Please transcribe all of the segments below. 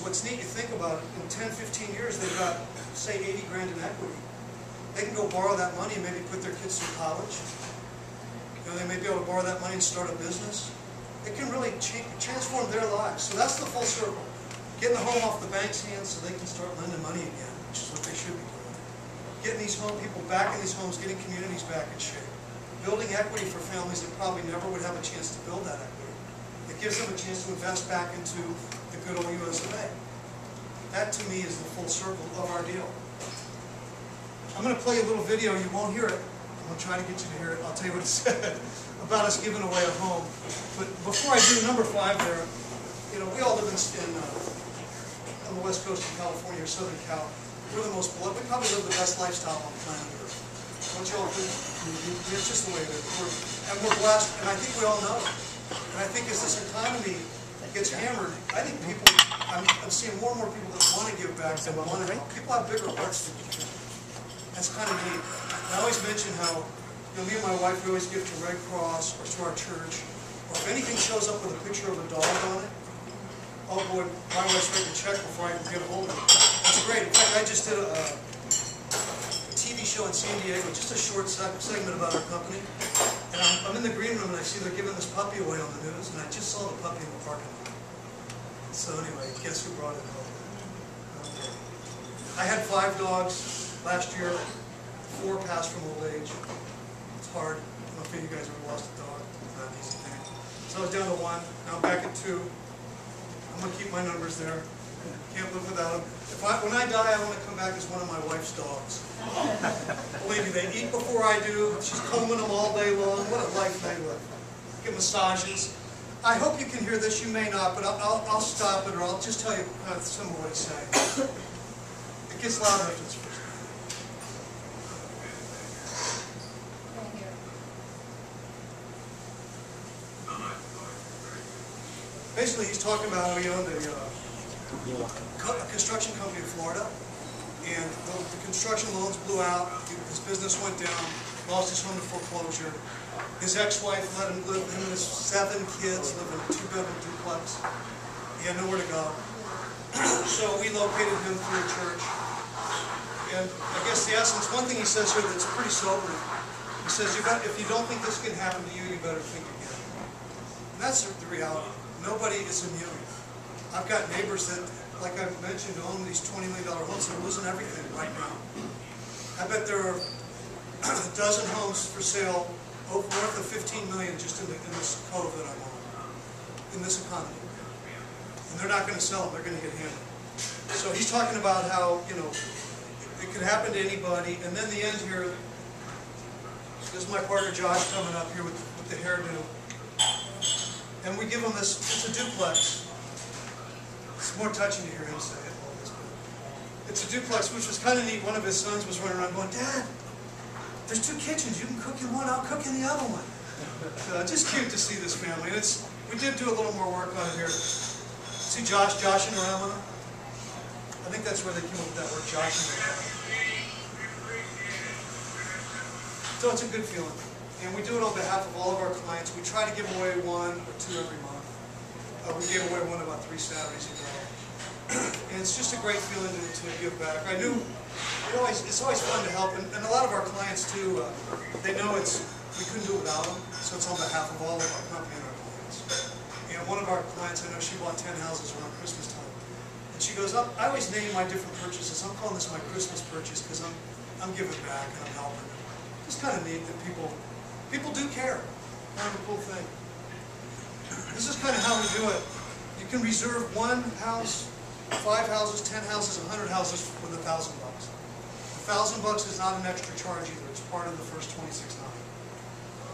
what's neat, you think about it, in 10, 15 years, they've got, say, 80 grand in equity. They can go borrow that money and maybe put their kids through college. You know, they may be able to borrow that money and start a business. It can really transform their lives. So that's the full circle. Getting the home off the bank's hands so they can start lending money again, which is what they should be doing. Getting these people back in these homes, getting communities back in shape. Building equity for families that probably never would have a chance to build that equity. It gives them a chance to invest back into the good old US of A. That, to me, is the full circle of our deal. I'm going to play a little video. You won't hear it. I'm going to try to get you to hear it. I'll tell you what it said about us giving away a home. But before I do number 5 there, you know, we all live on the west coast of California or Southern Cal. We're the most, we probably live the best lifestyle on planet Earth. Don't you all agree? It's just the way it is. And we're blessed, and I think we all know it. And I think as this economy gets hammered, I think people, I'm seeing more and more people that want to give back than want to help. People have bigger hearts than you. That's kind of neat. I always mention how, you know, me and my wife, we always give to Red Cross or to our church, or if anything shows up with a picture of a dog on it, oh boy, my wife's writing a check before I can get a hold of it. That's great. In fact, I just did a TV show in San Diego, just a short segment about our company. And I'm in the green room and I see they're giving this puppy away on the news, and I just saw the puppy in the parking lot. So anyway, guess who brought it home? Okay. I had 5 dogs last year. 4 passed from old age. It's hard. I don't know if any of you guys ever lost a dog. It's not an easy thing. So I was down to 1. Now I'm back at 2. I'm going to keep my numbers there. Can't live without them. When I die, I want to come back as one of my wife's dogs. Believe me, they eat before I do. She's combing them all day long. What a life they live. Get massages. I hope you can hear this. You may not, but I'll stop it, or I'll just tell you some of what he's saying. It gets louder after this first. Basically, he's talking about how he owned a construction company in Florida, and the construction loans blew out. His business went down, lost his home to foreclosure. His ex-wife let him live. Him and his 7 kids live in a 2-bedroom duplex. He had nowhere to go, so we located him through a church. And I guess the essence, one thing he says here that's pretty sobering. He says, if you don't think this can happen to you, you better think again. And that's the reality. Nobody is immune. I've got neighbors that, like I mentioned, own these $20 million homes. They're losing everything right now. I bet there are a dozen homes for sale north of 15 million just in this cove that I'm on, in this economy. And they're not going to sell them. They're going to get hammered. So he's talking about how, you know, it could happen to anybody. And then the end here, this is my partner Josh coming up here with the hairdo. And we give him this, it's a duplex. It's more touching to hear him say it. It's a duplex, which was kind of neat. One of his sons was running around going, Dad, there's 2 kitchens. You can cook in one, I'll cook in the other one. Just cute to see this family. And we did do a little more work on it here. See Josh joshing around with him? I think that's where they came up with that word, joshing around. So it's a good feeling. And we do it on behalf of all of our clients. We try to give away 1 or 2 every month. We gave away 1 about 3 Saturdays ago. And it's just a great feeling to give back. I knew it's always fun to help, and a lot of our clients too, they know we couldn't do it without them, so it's on behalf of all of our company and our clients. And one of our clients, I know she bought 10 houses around Christmas time. And she goes, I always name my different purchases. I'm calling this my Christmas purchase because I'm giving back and I'm helping. It's kind of neat that people do care. Kind of a cool thing. This is kind of how we do it. You can reserve 1 house, 5 houses, 10 houses, 100 houses with $1,000. $1,000 is not an extra charge either. It's part of the first $26,000.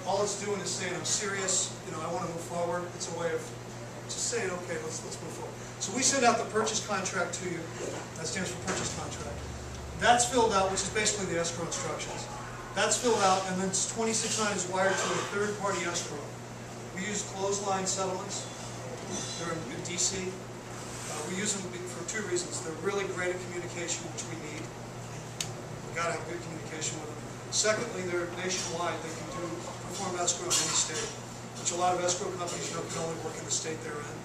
All it's doing is saying, I'm serious. You know, I want to move forward. It's a way of just saying, okay, let's move forward. So we send out the purchase contract to you. That stands for purchase contract. That's filled out, which is basically the escrow instructions. That's filled out, and then $26,900 is wired to a third-party escrow. We use clothesline settlements. They're in DC. We use them for 2 reasons. They're really great at communication, which we need. We've got to have good communication with them. Secondly, they're nationwide. They can perform escrow in any state, which a lot of escrow companies can only work in the state they're in.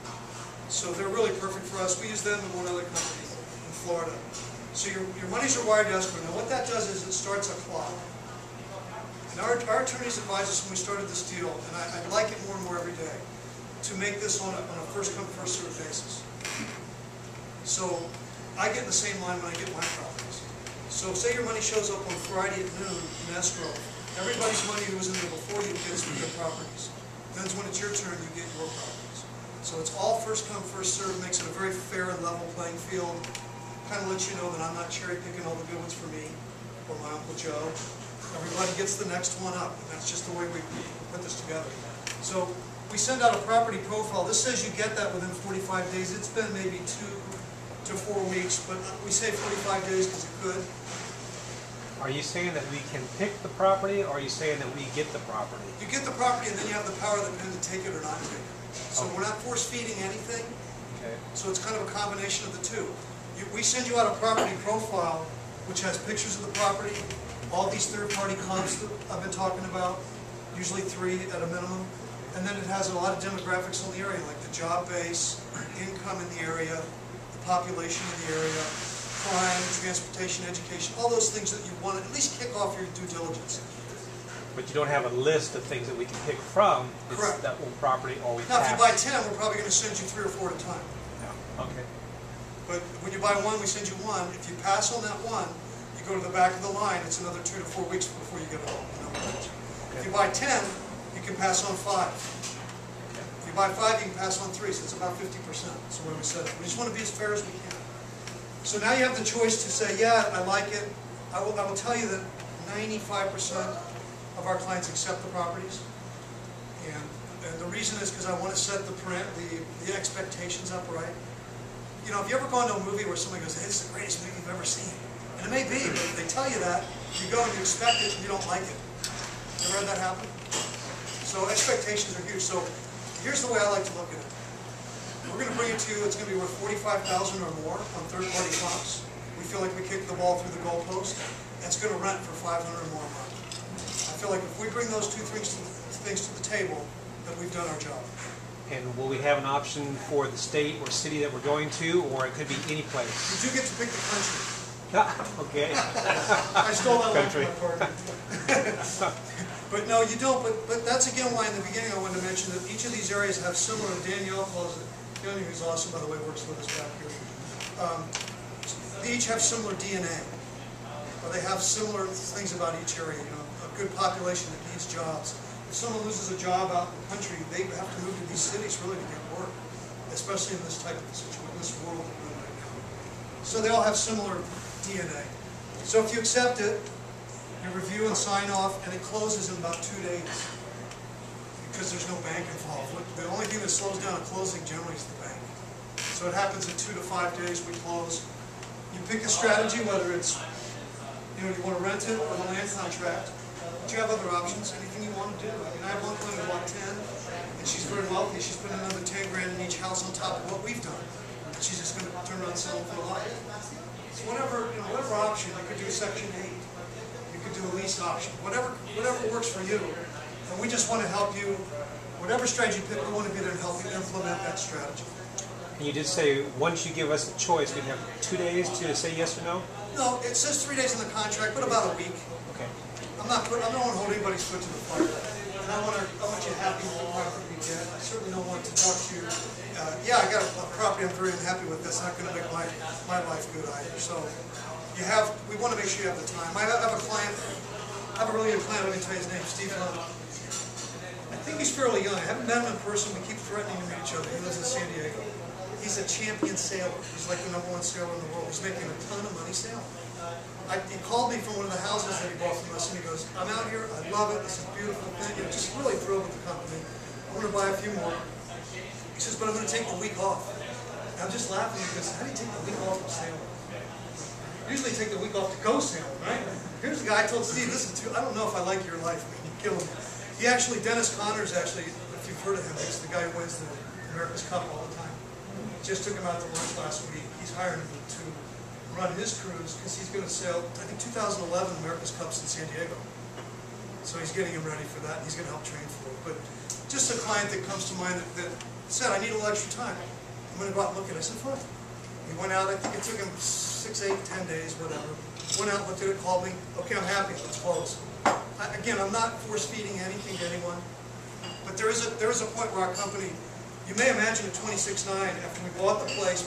So they're really perfect for us. We use them and one other company in Florida. So your monies are wired to escrow. Now what that does is it starts a clock. And our attorneys advised us when we started this deal, and I like it more and more every day, to make this on a first come, first served basis. So I get in the same line when I get my properties. So say your money shows up on Friday at noon in escrow. Everybody's money who was in there before you gets with their properties. Then when it's your turn, you get your properties. So it's all first come, first served, makes it a very fair and level playing field. Kind of lets you know that I'm not cherry picking all the good ones for me or my Uncle Joe. Everybody gets the next one up, and that's just the way we put this together. So we send out a property profile. This says you get that within 45 days. It's been maybe 2 to 4 weeks, but we say 45 days because it could. Are you saying that we can pick the property, or are you saying that we get the property? You get the property, and then you have the power of the pen to take it or not take it. So we're not force feeding anything. Okay. So it's kind of a combination of the two. We send you out a property profile, which has pictures of the property, all these third-party comps that I've been talking about, usually 3 at a minimum, and then it has a lot of demographics on the area, like the job base, income in the area, the population in the area, crime, transportation, education, all those things that you want to at least kick off your due diligence. But you don't have a list of things that we can pick from. It's correct. That one property, or we now, if you buy 10, we're probably going to send you 3 or 4 at a time. Yeah. Okay. But when you buy 1, we send you 1. If you pass on that 1, you go to the back of the line. It's another 2 to 4 weeks before you get it all. Okay. If you buy 10, you can pass on 5. Okay. If you buy 5, you can pass on 3. So it's about 50%. So where we said it. We just want to be as fair as we can. So now you have the choice to say, yeah, I like it. I will tell you that 95% of our clients accept the properties. And the reason is because I want to set the expectations up right. You know, have you ever gone to a movie where somebody goes, hey, this is the greatest movie you've ever seen? And it may be, but if they tell you that, you go and you expect it and you don't like it. You ever had that happen? So expectations are huge. So here's the way I like to look at it. We're going to bring it to you, it's going to be worth $45,000 or more on third-party comps. We feel like we kicked the ball through the goalpost. And it's going to rent for $500 or more a month. I feel like if we bring those 2 things to the table, that we've done our job. And will we have an option for the state or city that we're going to, or it could be any place? You do get to pick the country. Okay. I stole that one from my partner. But no, you don't. But that's again why in the beginning I wanted to mention that each of these areas have similar. Danielle calls it. Danielle, who's awesome by the way, works with us back here. They each have similar DNA, or they have similar things about each area. You know, a good population that needs jobs. If someone loses a job out in the country, they have to move to these cities really to get work, especially in this type of situation, in this world that we're in right now. So they all have similar DNA. So if you accept it, you review and sign off, and it closes in about 2 days because there's no bank involved. The only thing that slows down a closing generally is the bank. So it happens in 2 to 5 days. We close. You pick a strategy, whether it's you want to rent it or the land contract. But you have other options, anything you want to do. I mean, I have one client who bought 10, and she's very wealthy. She's putting another 10 grand in each house on top of what we've done. And she's just going to turn around and sell them for a lot. So whatever option, you could do Section 8. You could do a lease option. Whatever works for you. And we just want to help you. Whatever strategy you pick, we want to be there to help you implement that strategy. And you did say once you give us a choice, we have 2 days to say yes or no? No, it says 3 days in the contract, but about a week. Okay. I don't want to hold anybody's foot to the fire. And I want you happy with the property you get. I certainly don't want to talk to you. Yeah, I got a property I'm very unhappy with. That's not going to make my life good either. So we want to make sure you have the time. I have a client. I have a really good client. Let me tell you his name, Steve. I think he's fairly young. I haven't met him in person. We keep threatening to meet each other. He lives in San Diego. He's a champion sailor. He's like the #1 sailor in the world. He's making a ton of money sailing. He called me from one of the houses that he bought from us, and he goes, I'm out here, I love it, it's a beautiful thing, I'm just really thrilled with the company. I'm going to buy a few more. He says, but I'm going to take the week off. And I'm just laughing because how do you take the week off from sailing? Usually take the week off to go sailing, right? Here's the guy I told Steve, listen to, I don't know if I like your life, man, you're killing me. Dennis Connors actually, if you've heard of him, he's the guy who wins the America's Cup all the time. Just took him out to lunch last week. He's hiring him to run his cruise because he's going to sail, I think 2011 America's Cup's in San Diego. So he's getting him ready for that, and he's going to help train for it. But just a client that comes to mind that said, I need a little extra time. And I'm gonna go out and look at it. I said, fine. He went out, I think it took him 6, 8, 10 days, whatever. Went out, looked at it, called me, okay, I'm happy, let's close. Again, I'm not force feeding anything to anyone, but there is a point where our company, you may imagine at 26.9, after we bought the place,